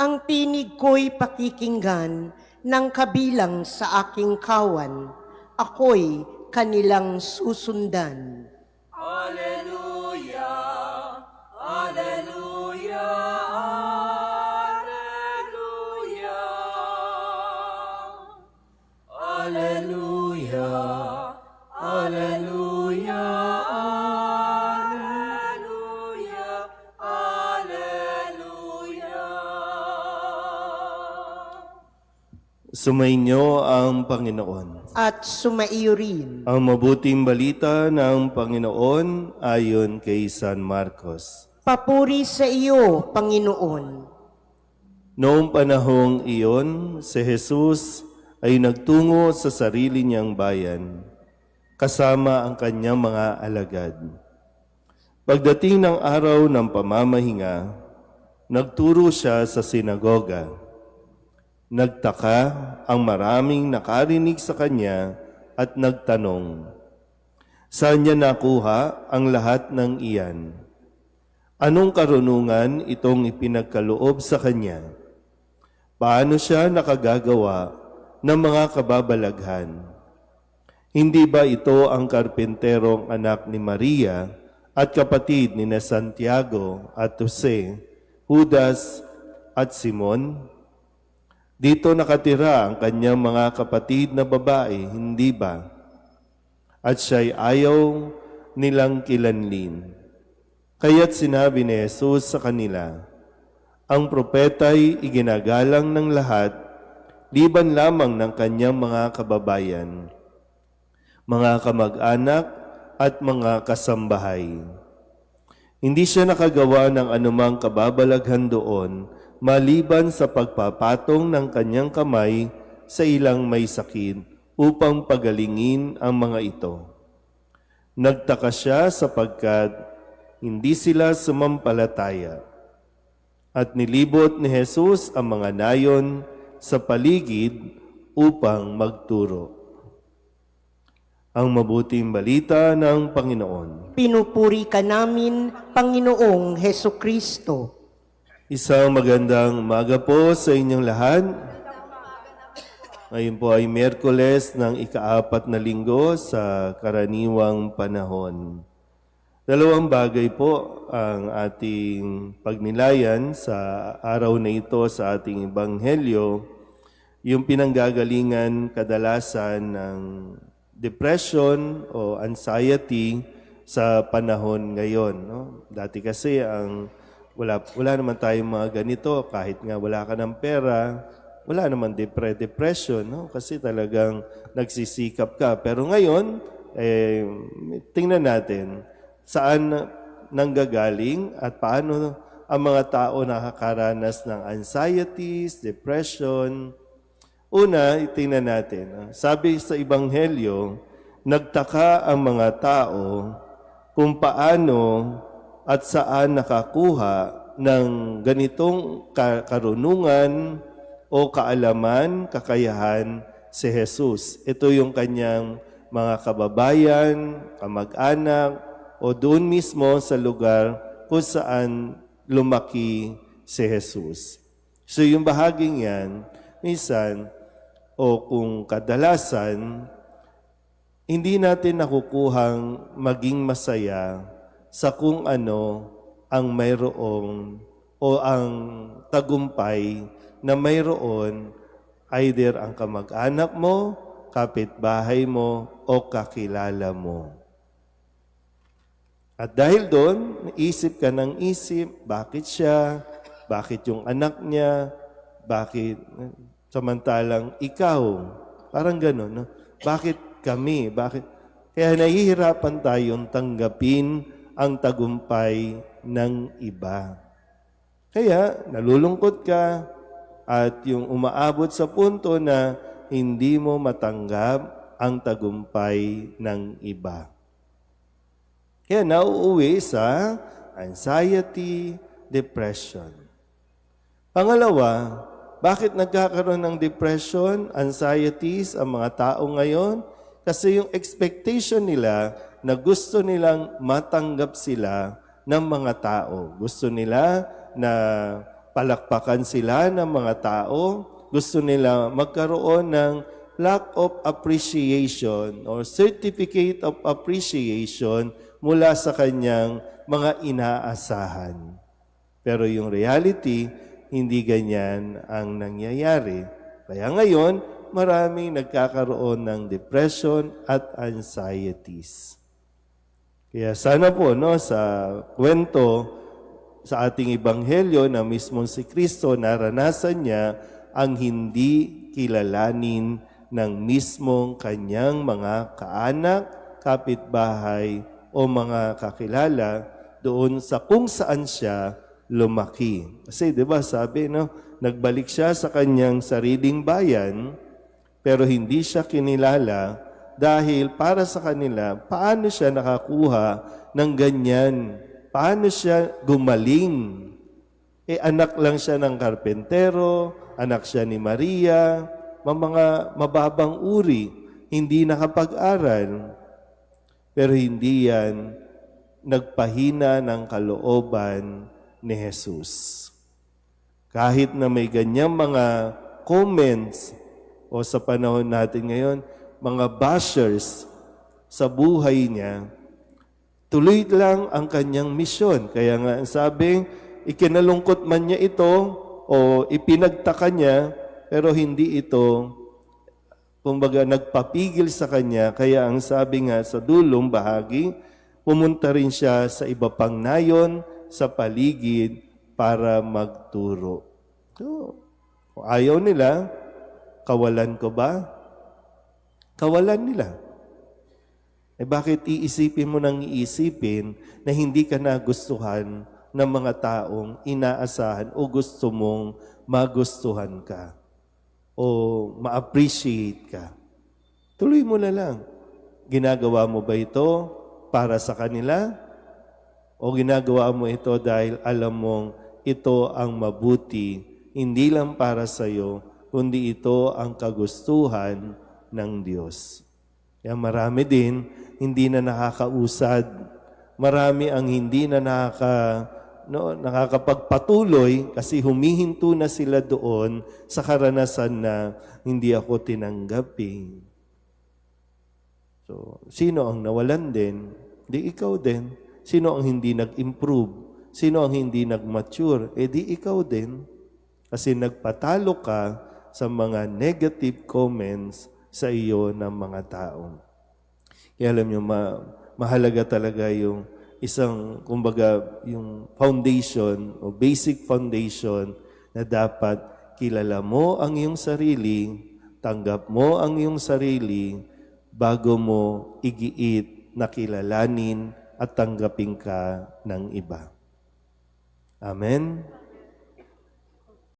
Ang tinig ko'y pakikinggan ng kabilang sa aking kawan. Ako'y kanilang susundan. Alleluia, Alleluia, Alleluia. Alleluia, Alleluia, Alleluia, Alleluia. Sumainyo ang Panginoon. At sumaiyo rin. Ang mabuting balita ng Panginoon ayon kay San Marcos. Papuri sa iyo, Panginoon. Noong panahong iyon, si Jesus ay nagtungo sa sarili niyang bayan, kasama ang kanyang mga alagad. Pagdating ng araw ng pamamahinga, nagturo siya sa sinagoga. Nagtaka ang maraming nakarinig sa kanya at nagtanong, saan niya nakuha ang lahat ng iyan? Anong karunungan itong ipinagkaloob sa kanya? Paano siya nakagagawa ng mga kababalaghan? Hindi ba ito ang karpenterong anak ni Maria at kapatid ni Santiago at Jose, Judas at Simon? Dito nakatira ang kanyang mga kapatid na babae, hindi ba? At siya'y ayaw nilang kilanlin. Kaya't sinabi ni Jesus sa kanila, ang propeta'y iginagalang ng lahat, liban lamang ng kanyang mga kababayan, mga kamag-anak at mga kasambahay. Hindi siya nakagawa ng anumang kababalaghan doon, maliban sa pagpapatong ng kanyang kamay sa ilang may sakit upang pagalingin ang mga ito. Nagtaka siya sapagkat hindi sila sumampalataya. At nilibot ni Jesus ang mga nayon sa paligid upang magturo. Ang mabuting balita ng Panginoon. Pinupuri ka namin, Panginoong Hesukristo. Isang magandang umaga po sa inyong lahat. Ngayon po ay Miyerkules ng ika-4 na linggo sa karaniwang panahon. Dalawang bagay po ang ating pagnilayan sa araw na ito sa ating Ebanghelyo, yung pinanggagalingan kadalasan ng depression o anxiety sa panahon ngayon. No? Dati kasi wala naman tayong mga ganito, kahit nga wala ka ng pera, wala naman depression, no? Kasi talagang nagsisikap ka. Pero ngayon, tingnan natin saan nanggagaling at paano ang mga tao nakakaranas ng anxieties, depression. Una, tingnan natin. Sabi sa Ebanghelyo, nagtaka ang mga tao kung paano at saan nakakuha ng ganitong karunungan o kaalaman, kakayahan si Jesus. Ito yung kanyang mga kababayan, kamag-anak, o doon mismo sa lugar kung saan lumaki si Jesus. So yung bahaging yan, minsan, o kung kadalasan, hindi natin nakukuhang maging masaya sa kung ano ang mayroong o ang tagumpay na mayroon either ang kamag-anak mo, kapitbahay mo, o kakilala mo. At dahil doon, isip ka ng isip, bakit siya, bakit yung anak niya, bakit samantalang ikaw, parang gano'n, no? Bakit kami, bakit? Kaya nahihirapan tayong tanggapin ang tagumpay ng iba. Kaya nalulungkot ka at yung umaabot sa punto na hindi mo matanggap ang tagumpay ng iba. Kaya nauuwi sa anxiety, depression. Pangalawa, bakit nagkakaroon ng depression, anxieties ang mga tao ngayon? Kasi yung expectation nila na gusto nilang matanggap sila ng mga tao. Gusto nila na palakpakan sila ng mga tao. Gusto nila magkaroon ng lack of appreciation or certificate of appreciation mula sa kanyang mga inaasahan. Pero yung reality, hindi ganyan ang nangyayari. Kaya ngayon, maraming nagkakaroon ng depression at anxieties. Kaya sana po sa kwento sa ating ebanghelyo na mismong si Kristo, naranasan niya ang hindi kilalanin ng mismong kanyang mga kaanak, kapitbahay o mga kakilala doon sa kung saan siya lumaki. Kasi 'di ba sabi nagbalik siya sa kanyang sariling bayan pero hindi siya kinilala dahil para sa kanila paano siya nakakuha ng ganyan? Paano siya gumaling? Anak lang siya ng karpentero, anak siya ni Maria, mga mababang uri, hindi nakapag-aral. Pero hindi yan nagpahina ng kalooban ni Jesus. Kahit na may ganyang mga comments o sa panahon natin ngayon, mga bashers sa buhay niya, tuloy lang ang kanyang misyon. Kaya nga sabi, ikinalungkot man niya ito o ipinagtaka niya, pero hindi ito, kumbaga, nagpapigil sa kanya. Kaya ang sabi nga sa dulong bahagi, pumunta rin siya sa iba pang nayon, sa paligid, para magturo. So, kung ayaw nila, kawalan ko ba? Kawalan nila. Bakit iisipin mo nang iisipin na hindi ka nagustuhan ng mga taong inaasahan o gusto mong magustuhan ka o ma-appreciate ka? Tuloy mo na lang. Ginagawa mo ba ito para sa kanila? O ginagawa mo ito dahil alam mong ito ang mabuti, hindi lang para sa iyo, kundi ito ang kagustuhan ng Diyos. Kaya marami din hindi na nakakausad. Marami ang hindi na nakakapagpatuloy kasi humihinto na sila doon sa karanasan na hindi ako tinanggapin. So, sino ang nawalan din? Di ikaw din. Sino ang hindi nag-improve? Sino ang hindi nag-mature? Di ikaw din. Kasi nagpatalo ka sa mga negative comments sa iyo ng mga tao. Kaya alam nyo, mahalaga talaga yung isang, kumbaga, yung foundation o basic foundation na dapat kilala mo ang iyong sarili, tanggap mo ang iyong sarili bago mo igiit na kilalanin at tanggapin ka ng iba. Amen?